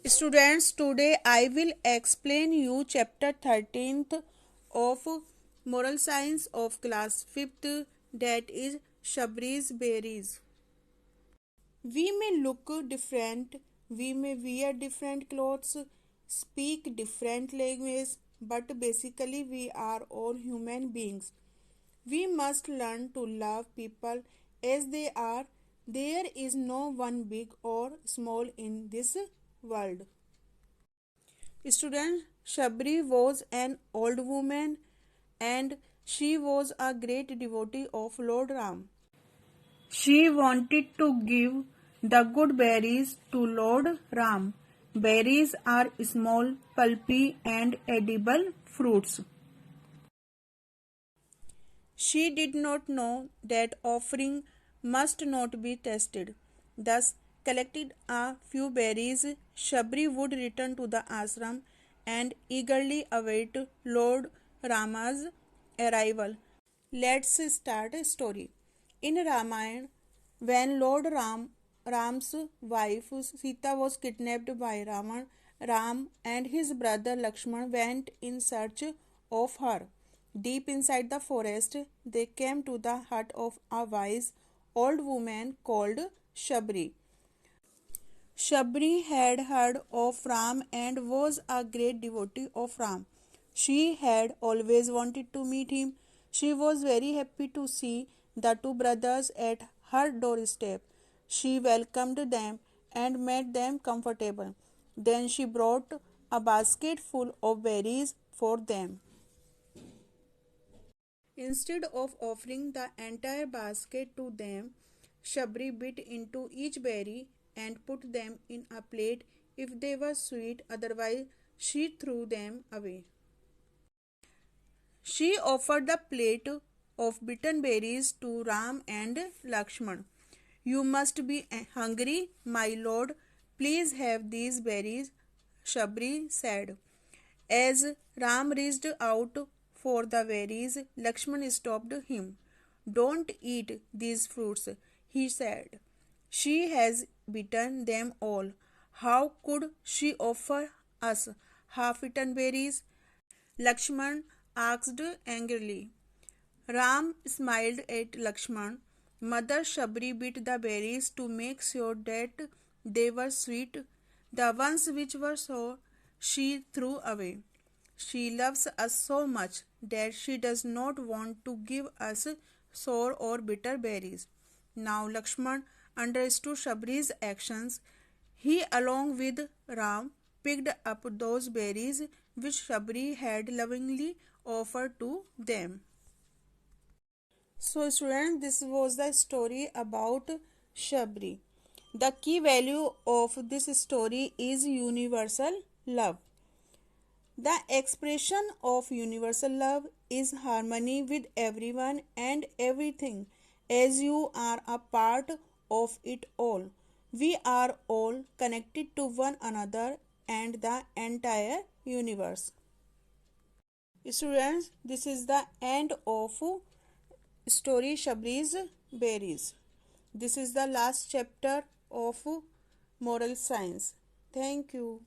Students, today I will explain you chapter 13th of Moral Science of class 5th, that is Shabri's Berries. We may look different, we may wear different clothes, speak different languages, but basically we are all human beings. We must learn to love people as they are. There is no one big or small in this world. Student, Shabri was an old woman and she was a great devotee of Lord Ram. She wanted to give the good berries to Lord Ram. Berries are small, pulpy, and edible fruits. She did not know that offering must not be tasted. Thus, collected a few berries, Shabri would return to the ashram and eagerly await Lord Rama's arrival. Let's start a story. In Ramayana, when Ram's wife Sita was kidnapped by Ravan, Ram and his brother Lakshman went in search of her. Deep inside the forest, they came to the hut of a wise old woman called Shabri. Shabri had heard of Ram and was a great devotee of Ram. She had always wanted to meet him. She was very happy to see the two brothers at her doorstep. She welcomed them and made them comfortable. Then she brought a basket full of berries for them. Instead of offering the entire basket to them, Shabri bit into each berry and put them in a plate if they were sweet, otherwise, she threw them away. She offered the plate of bitten berries to Ram and Lakshman. You must be hungry, my lord. Please have these berries, Shabri said. As Ram reached out for the berries, Lakshman stopped him. Don't eat these fruits, he said. She has bitten them all. How could she offer us half-eaten berries? Lakshman asked angrily. Ram smiled at Lakshman. Mother Shabri bit the berries to make sure that they were sweet. The ones which were sour she threw away. She loves us so much that she does not want to give us sour or bitter berries. Now Lakshman understood Shabri's actions. He, along with Ram, picked up those berries which Shabri had lovingly offered to them. So students, this was the story about Shabri. The key value of this story is universal love. The expression of universal love is harmony with everyone and everything, as you are a part of it all. We are all connected to one another and the entire universe. Students, this is the end of story Shabri's Berries. This is the last chapter of moral science. Thank you.